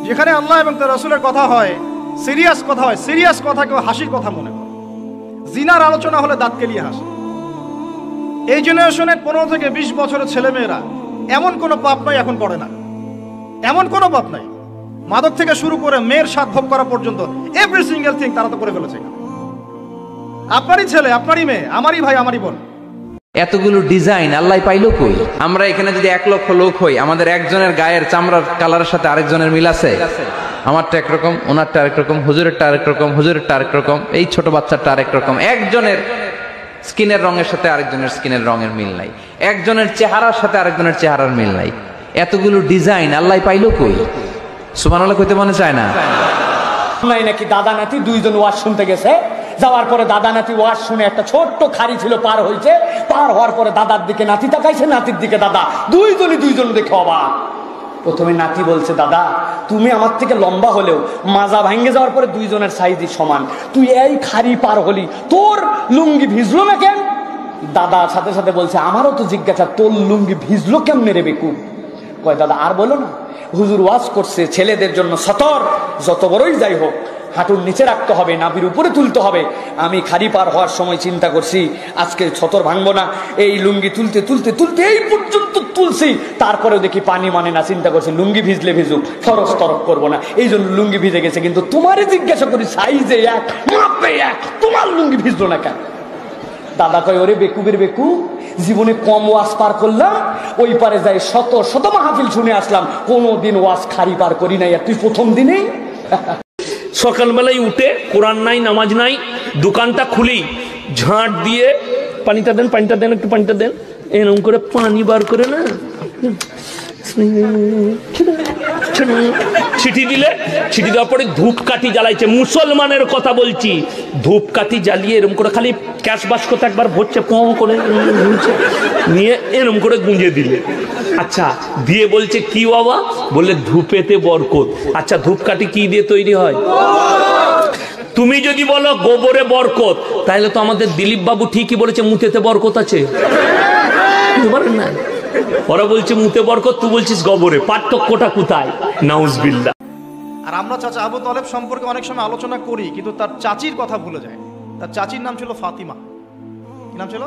যেখানে আল্লাহ এবং তার রাসূলের কথা হয়, সিরিয়াস কথা হয়, সিরিয়াস কথা কেউ হাসির কথা মনে করে। জিনার আলোচনা হলে দাঁত কেলিয়ে হাসে। এই জেনারেশনের 15 থেকে 20 বছরের ছেলেমেয়েরা এমন কোনো পাপ নাই এখন করে না, এমন কোনো পাপ নাই। মাদক থেকে শুরু করে মেয়ের স্বাদ ভোগ করা পর্যন্ত এভরি সিঙ্গেল থিং তারা তো করে ফেলেছে। আপনারই ছেলে, আপনারই মেয়ে, আমারই ভাই, আমারই বোন। এতগুলো ডিজাইন আল্লাহ পাইলো কই? আমরা এখানে যদি 1 লক্ষ লোক হই, আমাদের একজনের গায়ের চামড়ার কালারের সাথে আরেকজনের মিল আছে? আমারটা একরকম, ওনারটা আরেক রকম, হুজুরেরটা আরেক রকম, হুজুরেরটা আরেক রকম, এই ছোট বাচ্চাটা আরেক রকম। একজনের স্কিনের রঙের সাথে আরেকজনের স্কিনের রঙের মিল নাই, একজনের চেহারার সাথে আরেকজনের চেহারার মিল নাই। এতগুলো ডিজাইন আল্লাহ পাইলো কই? সুবহানাল্লাহ কইতে মনে চায় না? নাকি দাদা নাতি দুইজন ওয়াজ শুনতে গেছে, যাওয়ার পরে দাদা নাতি ওয়াজ শুনে একটা ছোট্ট খাড়ি ছিল পার হয়েছে, পার হওয়ার পরে দাদার দিকে নাতি তাকাইছে, নাতির দিকে দাদা, দুইজন দেখে অবাক। প্রথমে নাতি বলছে, দাদা তুমি আমার থেকে লম্বা হলেও মাজা ভাঙ্গে যাওয়ার পরে দুইজনের সাইজই সমান, তুই এই খাড়ি পার হলি, তোর লুঙ্গি ভিজলো না কেন? দাদা সাথে সাথে বলছে, আমারও তো জিজ্ঞাসা, তোর লুঙ্গি ভিজলো কেমনে রে বেকুব? কয়, দাদা আর বলো না, হুজুর ওয়াজ করছে ছেলেদের জন্য সতর, যত বড়ই যাই হোক হাঁটুর নিচে রাখতে হবে, নাভির উপরে তুলতে হবে। আমি খাড়ি পার হওয়ার সময় চিন্তা করছি আজকে ছতর ভাঙবো না, এই লুঙ্গি তুলতে তুলতে তুলতে এই পর্যন্ত তুলছি, তারপরেও দেখি পানি মানে না, চিন্তা করছি লুঙ্গি ভিজলে ভিজুক, ফরস তরক করবো না, এই জন্য লুঙ্গি ভিজে গেছে। কিন্তু তোমারই জিজ্ঞাসা করি, সাইজে এক, মাপে এক, তোমার লুঙ্গি ভিজলো না কেন? দাদা কয়, ওরে বেকুবের বেকু, জীবনে কম ওয়াজ পার করলাম, ওই পারে যাই শত শত মাহফিল শুনে আসলাম, কোনোদিন ওয়াজ খাড়ি পার করি নাই, আর তুই প্রথম দিনেই। সকালবেলায় উঠে কোরআন নাই, নামাজ নাই, দোকানটা খুলি, ঝাঁট দিয়ে পানিটা দেন, একটু পানিটা দেন, এরকম করে পানি বার করে না ছিটি দিলে, ছিটি দেওয়ার পরে ধূপকাঠি জ্বালাইছে, মুসলমানের কথা বলছি, ধূপকাঠি জ্বালিয়ে এরকম করে খালি ক্যাশ বাস্কতে একবার ভরছে, পঁ করে নিয়ে এরকম করে গুঁজে দিলে। আচ্ছা দিয়ে বলছে, কি বাবা? বললে ধূপেতে বরকত। আচ্ছা ধূপকাঠি কি দিয়ে তৈরি হয়? তুমি যদি বলো গোবরে বরকত, তাহলে তো আমাদের দিলীপ বাবু ঠিকই বলেছে মুতেতে বরকত আছে। না, ওরা বলছে মুতে বরকত, তুই বলছিস গোবরে, পার্থক্যটা কোথায়? নাউজুবিল্লাহ। আর আমরা চাচা আবু তালেব সম্পর্কে অনেক সময় আলোচনা করি, কিন্তু তার চাচির কথা ভুলে যায়। তার চাচির নাম ছিল ফাতিমা। কি নাম ছিল?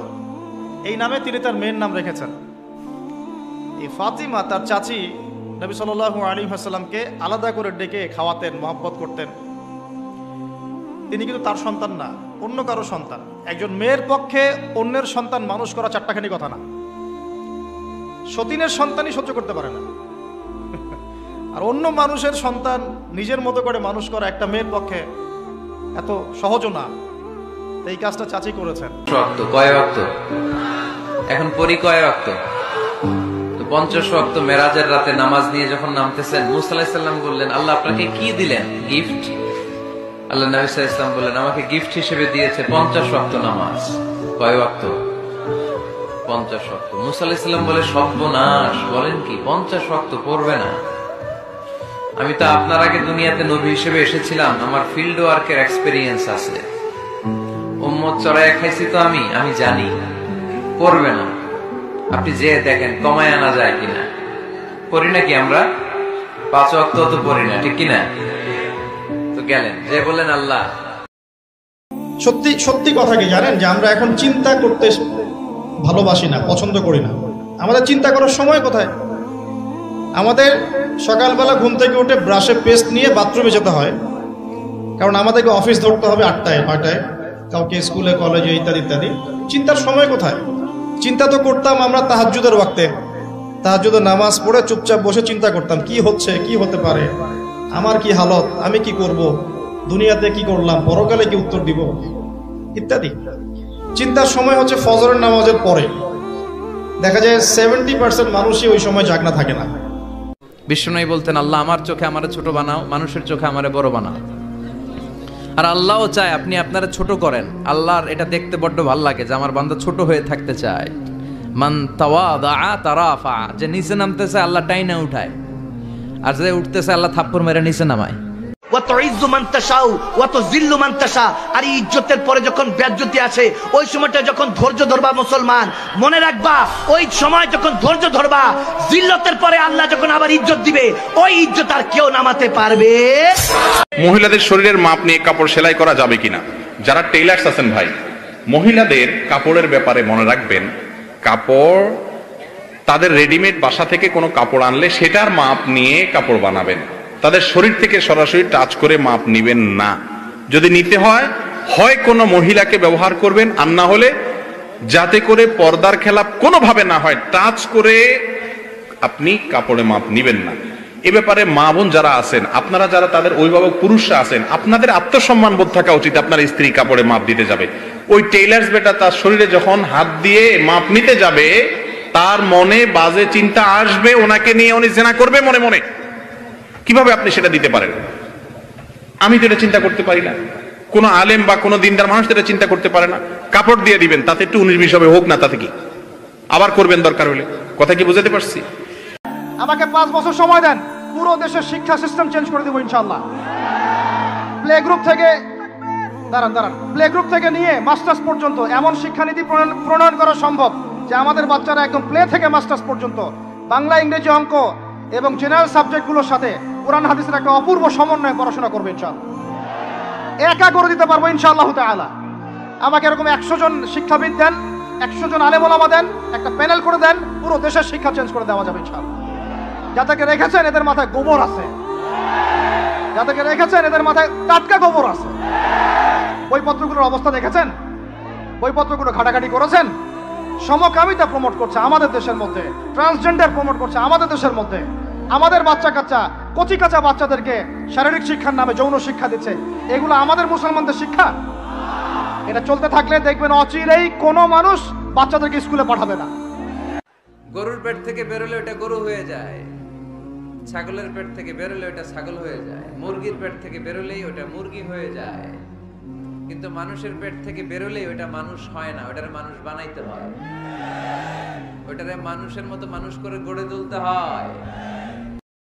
এই নামে তিনি তার মেয়ের নাম রেখেছেন। এই ফাতিমা, তার চাচি নবী সাল্লাল্লাহু আলাইহি ওয়াসাল্লামকে আলাদা করে ডেকে খাওয়াতেন, মহব্বত করতেন। তিনি কিন্তু তার সন্তান না, অন্য কারো সন্তান। একজন মেয়ের পক্ষে অন্যের সন্তান মানুষ করা চারটাখানি কথা না। সতীনের সন্তানই সহ্য করতে পারে না, আর অন্য মানুষের সন্তান নিজের মতো করে মানুষ করা একটা মেয়ের পক্ষে এত সহজও না। এই কাজটা চাচি করেছেন। কয় ওয়াক্ত? এখন পরি কয় ওয়াক্ত? তো 50 ওয়াক্ত মেরাজের রাতে নামাজ নিয়ে যখন নামতেছেন, মুসা আলাইহিস সালাম বললেন, আল্লাহ আপনাকে কি দিলেন? গিফট। আল্লাহ নবী সাল্লাল্লাহু আলাইহি ওয়াসাল্লাম বললেন, আমাকে গিফট হিসেবে দিয়েছে 50 ওয়াক্ত নামাজ। কয় ওয়াক্ত? 50 ওয়াক্ত। মুসা আলাইহিস সালাম বলে, সর্বনাশ, বলেন কি 50 ওয়াক্ত পড়বে না? আমি তো আপনার আগে দুনিয়াতে নবী হিসেবে এসেছিলাম, আমার ফিল্ড ওয়ার্কের এক্সপেরিয়েন্স আছে, উম্মত চড়াইয়া খাইছি তো আমি জানি পড়বে না। আপনি যে দেখেন কমায় আনা যায় কিনা। পড়ি নাকি আমরা? 5 ওয়াক্ত তো পড়ি না, ঠিক কিনা? তো গেলেন যে বললেন আল্লাহ। সত্যি সত্যি কথা কি জানেন, যে আমরা এখন চিন্তা করতে ভালোবাসি না, পছন্দ করি না। আমাদের চিন্তা করার সময় কোথায়? আমাদের সকালবেলা ঘুম থেকে উঠে ব্রাশে পেস্ট নিয়ে বাথরুমে যেতে হয়, কারণ আমাদেরকে অফিস ধরতে হবে 8টায় 9টায়, কাউকে স্কুলে কলেজে ইত্যাদি ইত্যাদি। চিন্তার সময় কোথায়? চিন্তা তো করতাম আমরা তাহাজ্জুদের ওয়াক্তে, তাহাজ্জুদের নামাজ পড়ে চুপচাপ বসে চিন্তা করতাম, কি হচ্ছে, কি হতে পারে, আমার কি হালত, আমি কি করব, দুনিয়াতে কি করলাম, পরকালে কি উত্তর দিব ইত্যাদি। চিন্তার সময় হচ্ছে ফজরের নামাজের পরে। দেখা যায় 70% মানুষই ওই সময় জাগনা থাকে না। বিষ্ণু বলতেন, আল্লাহ আমার চোখে আমারে ছোট বানাও, মানুষের চোখে আমারে বড় বানাও। আর আল্লাহও চায় আপনি আপনারা ছোট করেন। আল্লাহর এটা দেখতে বড্ড ভালো লাগে যে আমার বান্দা ছোট হয়ে থাকতে চায়। মান তাওয়াদা তারাফা, যে নিচে নামতেছে আল্লাহ টাইনা উঠায়, আর যে উঠতেছে আল্লাহ থাপ্পড় মেরে নিচে নামায়। আর ইজ্জতের পরে যখন বেজ্জতি আছে ওই সময়টা যখন ধৈর্য ধরবা মুসলমান, মনে রাখবা ওই সময় যখন ধৈর্য ধরবা, জিল্লতের পরে আল্লাহ যখন আবার ইজ্জত দিবে, ওই ইজ্জত আর কেউ নামাতে পারবে। মহিলাদের শরীরের মাপ নিয়ে কাপড় সেলাই করা যাবে কিনা? যারা টেইলার্স আছেন ভাই, মহিলাদের কাপড়ের ব্যাপারে মনে রাখবেন, কাপড় তাদের রেডিমেড বাসা থেকে কোনো কাপড় আনলে সেটার মাপ নিয়ে কাপড় বানাবেন। তাদের শরীর থেকে সরাসরি টাচ করে মাপ নিবেন না। যদি নিতে হয় কোনো মহিলাকে ব্যবহার করবেন, আর না হলে যাতে করে পর্দার খেলাপ কোনোভাবে না হয়, টাচ করে আপনি কাপড়ে মাপ নিবেন না। এ ব্যাপারে মা বোন যারা আছেন, আপনারা যারা তাদের অভিভাবক পুরুষরা আছেন, আপনাদের আত্মসম্মান বোধ থাকা উচিত। আপনার স্ত্রী কাপড়ে মাপ দিতে যাবে, ওই টেইলার্স বেটা তার শরীরে যখন হাত দিয়ে মাপ নিতে যাবে, তার মনে বাজে চিন্তা আসবে, ওনাকে নিয়ে উনি জেনা করবে মনে মনে। কিভাবে আপনি সেটা দিতে পারেন? আমি তো এটা চিন্তা করতে পারি না, কোন আলেম বা কোন দিনদার মানুষ এটা চিন্তা করতে পারে না। কাপড় দিয়ে দিবেন, তাতে একটু 19-20 হবে, হোক না, তাতে কি, আবার করবেন দরকার হলে। কথা কি বুঝাতে পারছি? আমাকে 5 বছর সময় দেন, পুরো দেশের শিক্ষা সিস্টেম চেঞ্জ করে দেবো ইনশাআল্লাহ। প্লে গ্রুপ থেকে প্লে গ্রুপ থেকে নিয়ে মাস্টার্স পর্যন্ত এমন শিক্ষানীতি প্রণয়ন করা সম্ভব যে আমাদের বাচ্চারা একদম প্লে থেকে মাস্টার্স পর্যন্ত বাংলা, ইংরেজি, অঙ্ক এবং জেনারেল সাবজেক্টগুলোর সাথে কোরআন হাদিসের একটা অপূর্ব সমন্বয়ে পড়াশোনা করবে ইনশাআল্লাহ। একা করে দিতে পারবো ইনশাআল্লাহ তাআলা। আমাকে এরকম 100 জন শিক্ষাবিদ দেন, 100 জন আলেম ওলামা দেন, একটা প্যানেল করে দেন, পুরো দেশের শিক্ষা চেঞ্জ করে দেওয়া যাবে ইনশাআল্লাহ। যাদেরকে রেখেছেন এদের মাথায় গোবর আছে, যাদেরকে রেখেছেন এদের মাথায় টাটকা গোবর আছে। বইপত্রগুলোর অবস্থা দেখেছেন? বইপত্রগুলো ঘাটাঘাটি করেছেন? সমকামিতা প্রমোট করছে আমাদের দেশের মধ্যে, ট্রান্সজেন্ডার প্রমোট করছে আমাদের দেশের মধ্যে, আমাদের বাচ্চা কাচ্চা কচি কাঁচা বাচ্চাদেরকে শারীরিক শিক্ষার নামে যৌন শিক্ষা দিচ্ছে। এগুলো আমাদের মুসলমানদের শিক্ষা? এটা চলতে থাকলে দেখবেন অচিরেই কোনো মানুষ বাচ্চাদেরকে স্কুলে পাঠাবে না। গরুর পেট থেকে বেরোলে ওটা গরু হয়ে যায়, ছাগলের পেট থেকে বেরোলে ওটা ছাগল হয়ে যায়, মুরগির পেট থেকে বেরোলেই ওটা মুরগি হয়ে যায়। কিন্তু মানুষের পেট থেকে বেরোলেই ওটা মানুষ হয় না, ওটারে মানুষ বানাইতে হয়, ওটারে মানুষের মতো মানুষ করে গড়ে তুলতে হয়।